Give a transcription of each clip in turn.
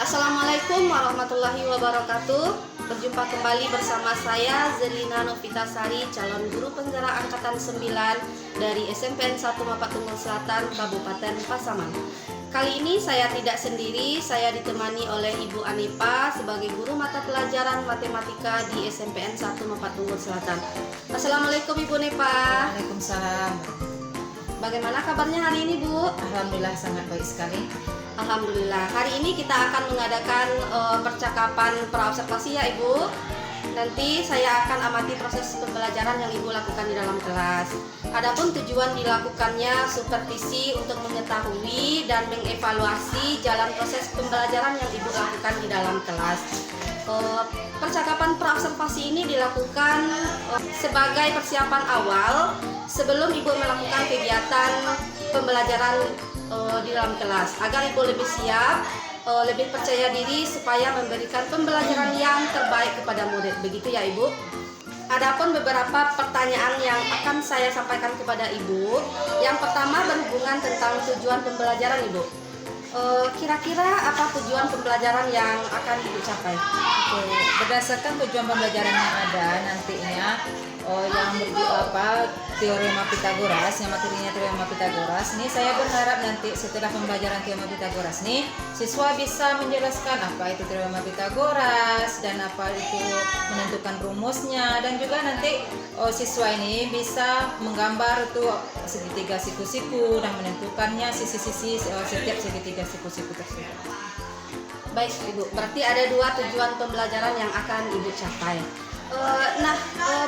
Assalamualaikum warahmatullahi wabarakatuh. Berjumpa kembali bersama saya Zelina Novitasari, calon guru penggerak angkatan 9 dari SMPN 1 Mapatunggul Selatan, Kabupaten Pasaman. Kali ini saya tidak sendiri, saya ditemani oleh Ibu Anipa sebagai guru mata pelajaran matematika di SMPN 1 Mapatunggul Selatan. Assalamualaikum Ibu Nepa. Waalaikumsalam. Bagaimana kabarnya hari ini, Bu? Alhamdulillah sangat baik sekali. Alhamdulillah. Hari ini kita akan mengadakan percakapan praobservasi ya Ibu. Nanti saya akan amati proses pembelajaran yang Ibu lakukan di dalam kelas. Adapun tujuan dilakukannya supervisi untuk mengetahui dan mengevaluasi jalan proses pembelajaran yang Ibu lakukan di dalam kelas. Percakapan praobservasi ini dilakukan sebagai persiapan awal sebelum Ibu melakukan kegiatan pembelajaran di dalam kelas, agar Ibu lebih siap, lebih percaya diri supaya memberikan pembelajaran yang terbaik kepada murid. Begitu ya Ibu. Adapun beberapa pertanyaan yang akan saya sampaikan kepada Ibu. Yang pertama berhubungan tentang tujuan pembelajaran Ibu. Kira-kira apa tujuan pembelajaran yang akan Ibu capai? Oke, berdasarkan tujuan pembelajaran yang ada nantinya yang teorema Pitagoras, yang materinya teorema Pitagoras. Nih saya berharap nanti setelah pembelajaran teorema Pitagoras nih siswa bisa menjelaskan apa itu teorema Pitagoras dan apa itu menentukan rumusnya, dan juga nanti siswa ini bisa menggambar itu segitiga siku-siku dan menentukannya sisi-sisi setiap segitiga siku-siku tersebut. Baik Ibu, berarti ada dua tujuan pembelajaran yang akan Ibu capai.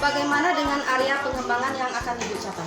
Bagaimana dengan area pengembangan yang akan Ibu capai?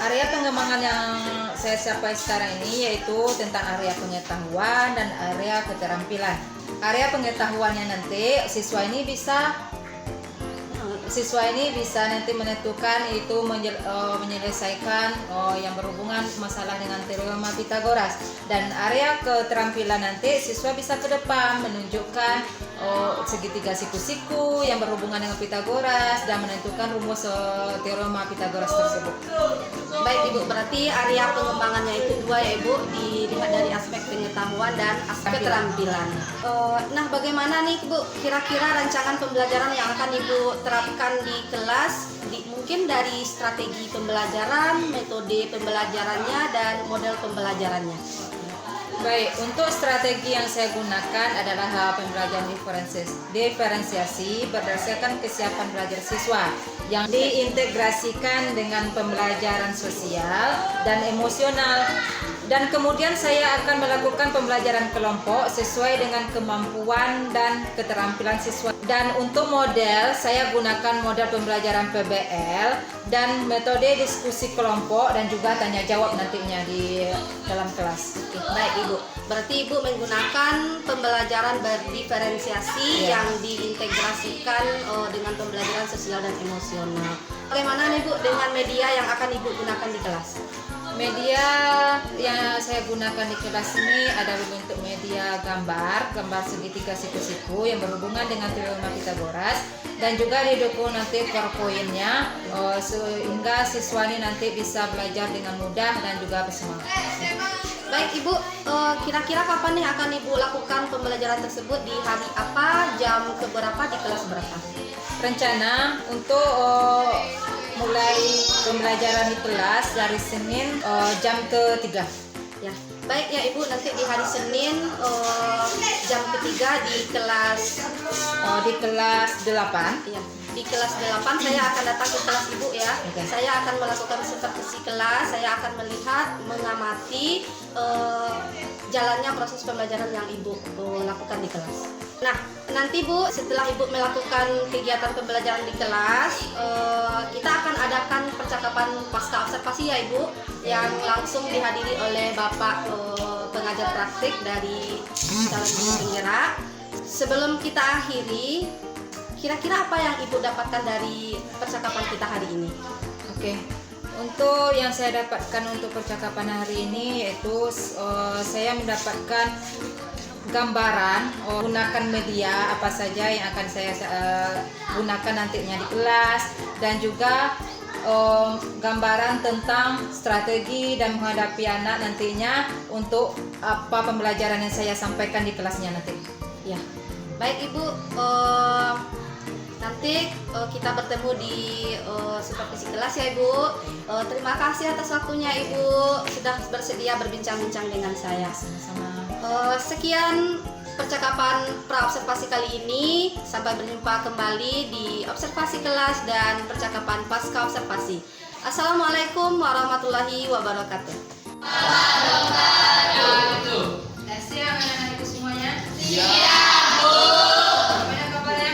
Area pengembangan yang saya capai sekarang ini yaitu tentang area pengetahuan dan area keterampilan. Area pengetahuannya nanti siswa ini bisa nanti menentukan itu menyelesaikan yang berhubungan masalah dengan teorema Pitagoras, dan area keterampilan nanti siswa bisa ke depan menunjukkan segitiga siku-siku yang berhubungan dengan Pitagoras dan menentukan rumus teorema Pitagoras tersebut. Baik Ibu, berarti area pengembangannya itu dua ya Ibu, dilihat dari aspek pengetahuan dan aspek keterampilan. Bagaimana nih Bu, kira-kira rancangan pembelajaran yang akan Ibu terapkan di kelas, mungkin dari strategi pembelajaran, metode pembelajarannya, dan model pembelajarannya? Baik, untuk strategi yang saya gunakan adalah pembelajaran diferensiasi berdasarkan kesiapan belajar siswa yang diintegrasikan dengan pembelajaran sosial dan emosional, dan kemudian saya akan melakukan pembelajaran kelompok sesuai dengan kemampuan dan keterampilan siswa. Dan untuk model, saya gunakan model pembelajaran PBL dan metode diskusi kelompok dan juga tanya jawab nantinya di dalam kelas. Baik Ibu, berarti Ibu menggunakan pembelajaran berdiferensiasi yang diintegrasikan dengan pembelajaran sosial dan emosional. Bagaimana nih Bu dengan media yang akan Ibu gunakan di kelas? Media yang saya gunakan di kelas ini ada bentuk media gambar segitiga siku-siku yang berhubungan dengan teorema Pitagoras, dan juga didukung nanti PowerPoint-nya sehingga siswa ini nanti bisa belajar dengan mudah dan juga bersemangat. Baik Ibu, kira-kira kapan nih akan Ibu lakukan pembelajaran tersebut, di hari apa, jam keberapa, di kelas berapa? Rencana untuk mulai pembelajaran di kelas dari Senin jam ke-3. Ya, baik ya Ibu, nanti di hari Senin jam ke-3 di kelas 8. Ya, di kelas 8 saya akan datang ke kelas Ibu ya. Okay. Saya akan melakukan supervisi kelas, saya akan melihat, mengamati jalannya proses pembelajaran yang Ibu lakukan di kelas. Nah, nanti Bu, setelah Ibu melakukan kegiatan pembelajaran di kelas, kita akan adakan percakapan pasca observasi ya Ibu, yang langsung dihadiri oleh Bapak pengajar praktik dari calon guru penggerak. Sebelum kita akhiri, kira-kira apa yang Ibu dapatkan dari percakapan kita hari ini? Oke. Untuk yang saya dapatkan untuk percakapan hari ini yaitu saya mendapatkan gambaran gunakan media apa saja yang akan saya gunakan nantinya di kelas, dan juga gambaran tentang strategi dan menghadapi anak nantinya untuk apa pembelajaran yang saya sampaikan di kelasnya nanti. Ya, baik Ibu. Nanti kita bertemu di supervisi kelas ya Ibu. Terima kasih atas waktunya Ibu sudah bersedia berbincang-bincang dengan saya. Sama-sama. Sekian percakapan praobservasi kali ini. Sampai berjumpa kembali di observasi kelas dan percakapan pasca observasi. Assalamualaikum warahmatullahi wabarakatuh. Dan siang anak-anak Ibu semuanya. Siap, Bu. Gimana kabarnya?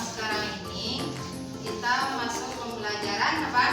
Sekarang ini kita masuk pembelajaran apa?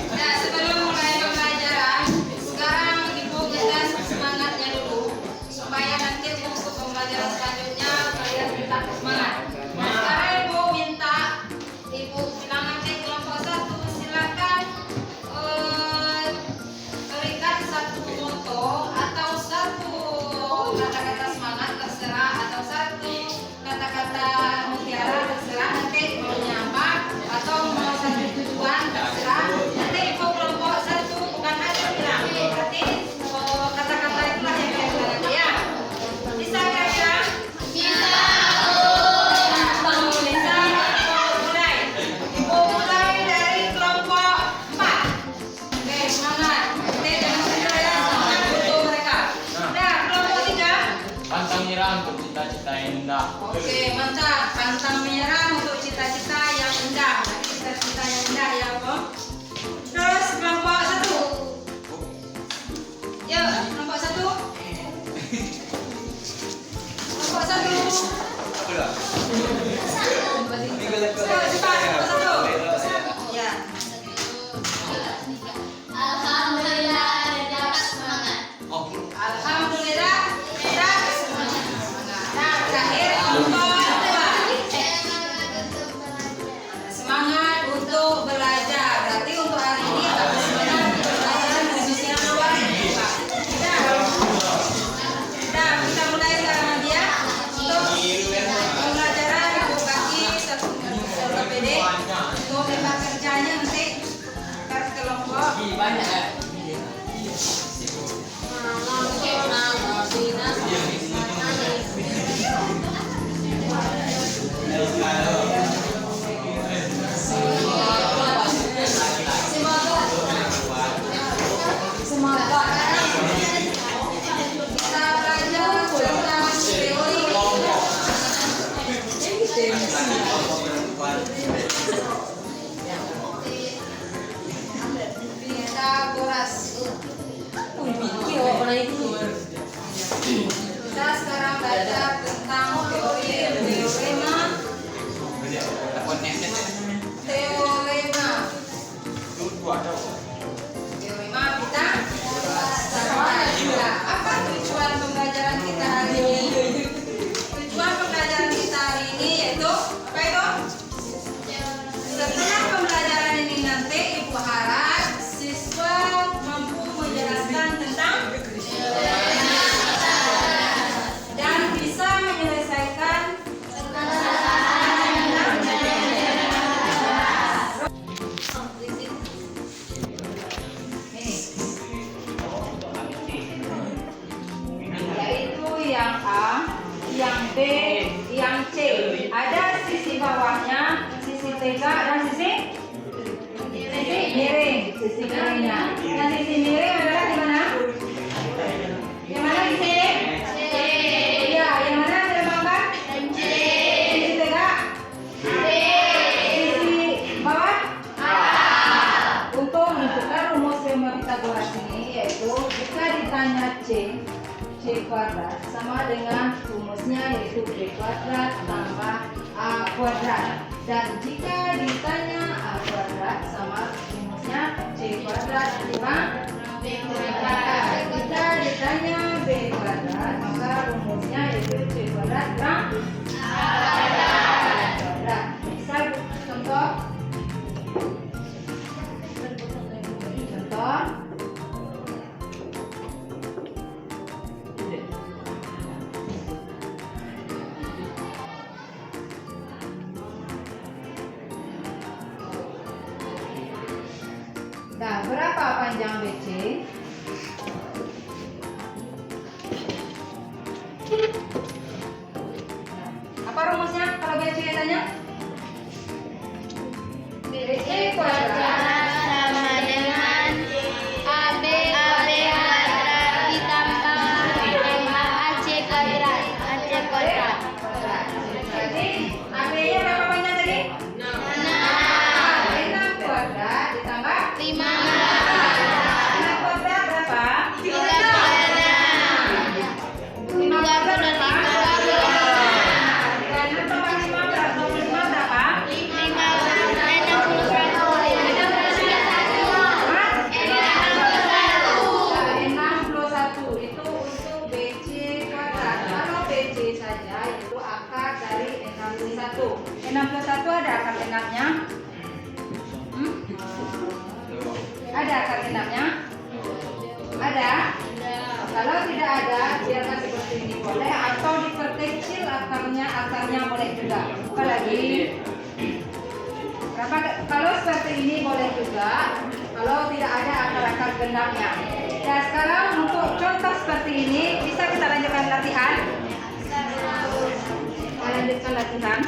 Nah, sebelum mulai pembelajaran, sekarang Ibu kita semangatnya dulu supaya nanti untuk pembelajaran selanjutnya kalian tetap semangat. Nah, sekarang Ibu minta Ibu bilang nanti kelompok 1 silakan berikan satu moto atau satu kata-kata semangat terserah atau satu kata-kata mutiara terserah, nanti maunya apa atau mau satu tujuan terserah. Nanti Ibu kelompok 1 bukan hanya bilang, berarti kata-kata itulah yang kalian bilang ya. Bisa kan ya? Bisa. Bisa. Mulai. Ibu mulai dari kelompok 4. Oke, semangat. Nanti jangan sedih ya, semangat untuk mereka. Nah, kelompok 3. Pantang nyerah untuk cita-cita yang indah. Oke, mantap. Pantang menyerah untuk cita-cita yang indah. Cita-cita yang indah ya, Bu. Terus kelompok 1. Yuk, kelompok 1. Kelompok 1. Cepat, kelompok 1. Ya. Alhamdulillah, dapat semangat. Nah, terakhir kelompok 2. Semangat untuk belajar. Berarti untuk hari ini ada semangat pembelajaran khususnya luar biasa. Nah, kita mulai sekarang dia untuk pembelajaran Ibu bagi satu PD untuk tempat kerjanya nanti per kelompok. Kita belajar tentang teori Pitagoras. Kita sekarang belajar tentang teori teorema. Teorema Pitagoras. Apa tujuan pembelajaran kita hari ini? Tujuan pembelajaran kita hari ini yaitu apa itu? Setelah pembelajaran ini nanti Ibu harap siswa mampu menjelaskan tentang dan bisa menyelesaikan yaitu yang A, yang B, yang C. Ada sisi bawahnya, sisi tegak dan sisi miring, sisi miringnya. Nah, sisi miring adalah di mana? Yang mana di sini? Iya, yang mana ada gambar? Sisi tegak? Sisi bawah? Untuk menentukan rumus teorema Pitagoras ini yaitu jika ditanya C kuadrat sama dengan rumusnya yaitu B kuadrat tambah A kuadrat, dan jika ditanya A kuadrat sama rumusnya C kuadrat kurang B kuadrat. Jika ditanya B kuadrat kurang kuadrat. Misal contoh. Nah, berapa panjang BC? Apa rumusnya kalau BC tanya? BC kuadrat sama dengan AB kuadrat ditambah AC kuadrat. Jadi AB-nya berapa panjang tadi? 6 kuadrat ditambah 5 6 kuadrat berapa? 5 35 kuadrat berapa? 6 tambah 5 berapa? 25 berapa? 61 itu untuk BC kuadrat. Kalau BC saja itu akar dari 61. 61 ada akar genapnya? Ada akar genapnya? Ada? Kalau tidak ada, biarkan seperti ini boleh atau diperkecil akarnya boleh juga. Apalagi kalau seperti ini boleh juga. Kalau tidak ada akar-akar genapnya. Ya, sekarang untuk contoh seperti ini bisa kita lanjutkan latihan. Kita lanjutkan latihan.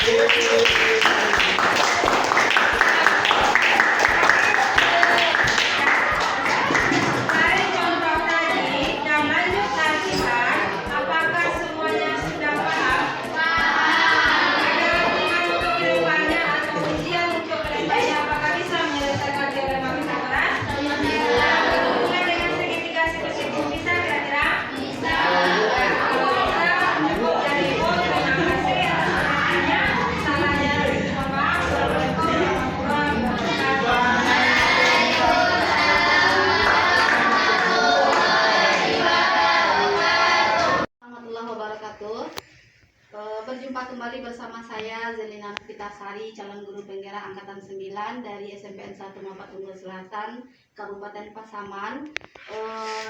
Dari contoh tadi dan lanjut latihan, apakah semuanya sudah paham? Ada untuk kedepannya atau ujian untuk kedepannya, apakah bisa menyelesaikan teorema Pythagoras? Berhubungan dengan segitiga siku-siku bisa kira-kira? Bisa. Kalau bisa, cukup dari Ibu. Terima kasih atas perhatiannya. Salahnya mohon maaf. Assalamualaikum warahmatullahi wabarakatuh. Warahmatullahi wabarakatuh. Berjumpa kembali bersama saya Zelina Novitasari, calon guru penggerak angkatan 9 dari SMPN 1 Mapat Unggul Selatan, Kabupaten Pasaman.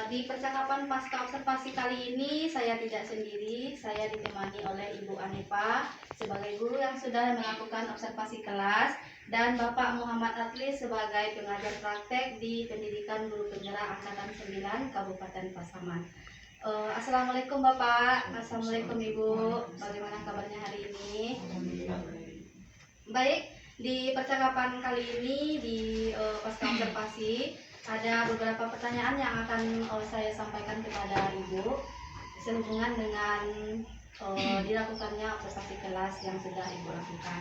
Di percakapan pasca observasi kali ini saya tidak sendiri, saya ditemani oleh Ibu Anifa sebagai guru yang sudah melakukan observasi kelas dan Bapak Muhammad Atli sebagai pengajar praktek di Pendidikan Guru Penggerak angkatan 9 Kabupaten Pasaman. Assalamualaikum Bapak, Assalamualaikum Ibu. Bagaimana kabarnya hari ini? Baik, di percakapan kali ini di pasca observasi ada beberapa pertanyaan yang akan saya sampaikan kepada Ibu sehubungan dengan dilakukannya observasi kelas yang sudah Ibu lakukan.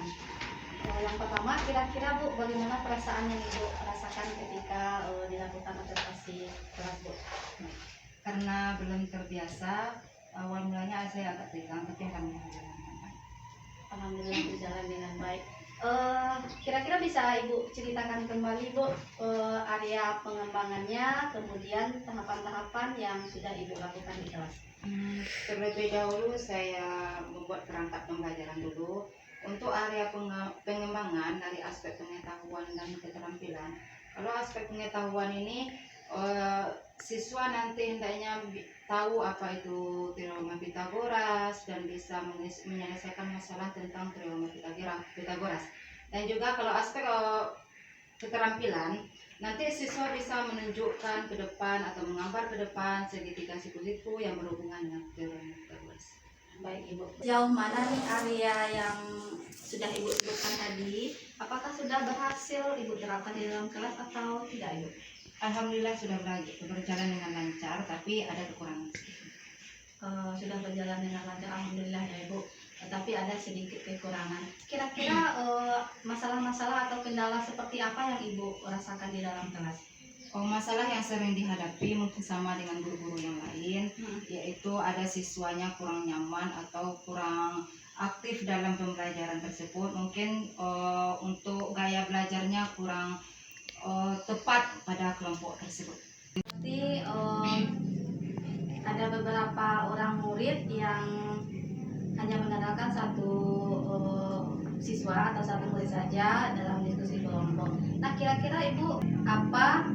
Yang pertama, kira-kira Bu, bagaimana perasaan yang Ibu rasakan ketika dilakukan observasi kelas Bu? Karena belum terbiasa, awal mulanya saya agak tegang, tapi alhamdulillah berjalan. Alhamdulillah berjalan dengan baik. Kira-kira bisa Ibu ceritakan kembali Bu area pengembangannya, kemudian tahapan-tahapan yang sudah Ibu lakukan di kelas. Terlebih dahulu saya membuat perangkat pembelajaran dulu. Untuk area pengembangan dari aspek pengetahuan dan keterampilan. Kalau aspek pengetahuan ini siswa nanti hendaknya tahu apa itu teorema Pythagoras dan bisa menyelesaikan masalah tentang teorema Pythagoras. Dan juga kalau aspek keterampilan, nanti siswa bisa menunjukkan ke depan atau menggambar ke depan segitiga siku-siku yang berhubungan dengan teorema Pythagoras. Baik Ibu. Sejauh mana nih area yang sudah Ibu sebutkan tadi? Apakah sudah berhasil Ibu terapkan di dalam kelas atau tidak Ibu? Alhamdulillah sudah berjalan dengan lancar, tapi ada kekurangan sedikit. Sudah berjalan dengan lancar, alhamdulillah ya Ibu. Tapi ada sedikit kekurangan. Kira-kira masalah-masalah atau kendala seperti apa yang Ibu rasakan di dalam kelas? Masalah yang sering dihadapi mungkin sama dengan guru-guru yang lain, yaitu ada siswanya kurang nyaman atau kurang aktif dalam pembelajaran tersebut. Mungkin untuk gaya belajarnya kurang tepat pada kelompok tersebut. Berarti ada beberapa orang murid yang hanya mengandalkan satu siswa atau satu murid saja dalam diskusi kelompok. Nah, kira-kira Ibu apa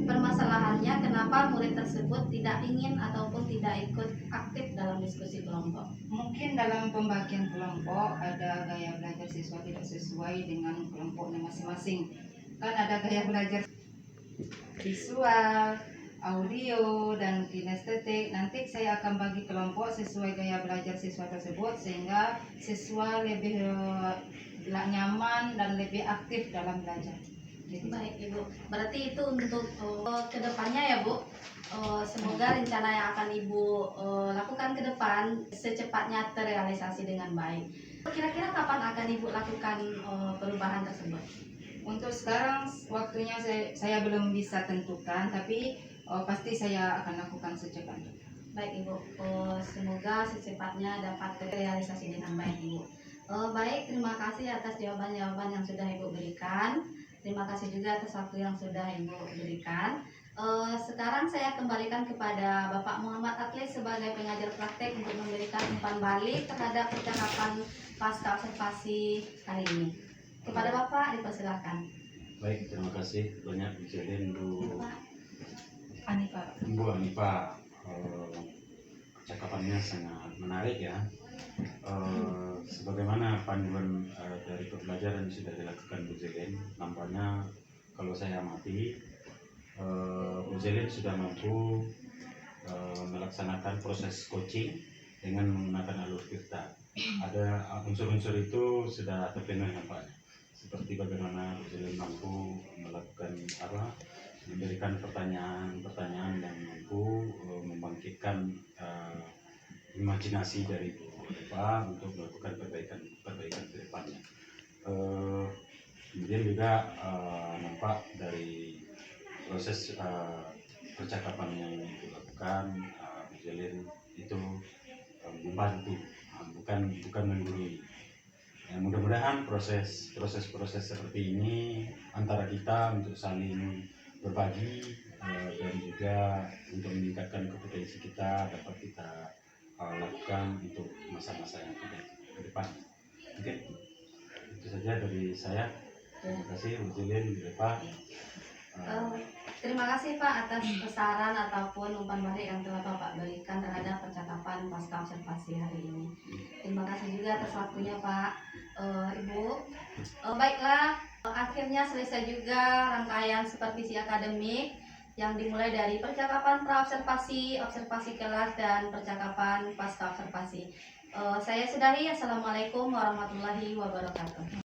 permasalahannya kenapa murid tersebut tidak ingin ataupun tidak ikut aktif dalam diskusi kelompok? Mungkin dalam pembagian kelompok ada gaya belajar siswa tidak sesuai dengan kelompoknya masing-masing. Kan ada gaya belajar visual, audio, dan kinestetik. Nanti saya akan bagi kelompok sesuai gaya belajar siswa tersebut sehingga siswa lebih nyaman dan lebih aktif dalam belajar. Jadi, Baik Ibu, berarti itu untuk kedepannya ya Bu. Semoga rencana yang akan Ibu lakukan ke depan secepatnya terrealisasi dengan baik. Kira-kira kapan akan Ibu lakukan perubahan tersebut? untuk sekarang waktunya saya belum bisa tentukan, tapi pasti saya akan lakukan secepatnya. Baik Ibu, semoga secepatnya dapat terrealisasi dengan baik Ibu. Baik, terima kasih atas jawaban-jawaban yang sudah Ibu berikan. Terima kasih juga atas waktu yang sudah Ibu berikan. Sekarang saya kembalikan kepada Bapak Muhammad Atli sebagai pengajar praktek untuk memberikan umpan balik terhadap percakapan pasca observasi hari ini. Kepada Bapak, dipersilakan. Baik, terima kasih banyak Bu Zelin, Bu Anifa. Anifa. Percakapannya sangat menarik ya. Sebagaimana panduan dari pembelajaran yang sudah dilakukan Bu Zelin, nampaknya kalau saya amati Bu Zelin sudah mampu melaksanakan proses coaching dengan menggunakan alur Tirta. ada unsur-unsur itu sudah terpenuhi nampaknya. Seperti bagaimana Bu Zelen mampu melakukan memberikan pertanyaan-pertanyaan yang mampu membangkitkan imajinasi dari Bu Eva untuk melakukan perbaikan ke depannya. Kemudian juga nampak dari proses percakapan yang dilakukan, Bu Zelen itu membantu, bukan menggurui. Mudah-mudahan proses seperti ini antara kita untuk saling berbagi dan juga untuk meningkatkan kompetensi kita dapat kita lakukan untuk masa-masa yang ke depan. Oke, itu saja dari saya. Terima kasih Bu Zelen, Bu Eva. Terima kasih Pak atas saran ataupun umpan balik yang telah Bapak berikan terhadap percakapan pasca observasi hari ini. Terima kasih juga atas waktunya Pak. Ibu. Baiklah, akhirnya selesai juga rangkaian supervisi akademik yang dimulai dari percakapan praobservasi, observasi kelas, dan percakapan pasca observasi. Saya sudahi. Assalamualaikum warahmatullahi wabarakatuh.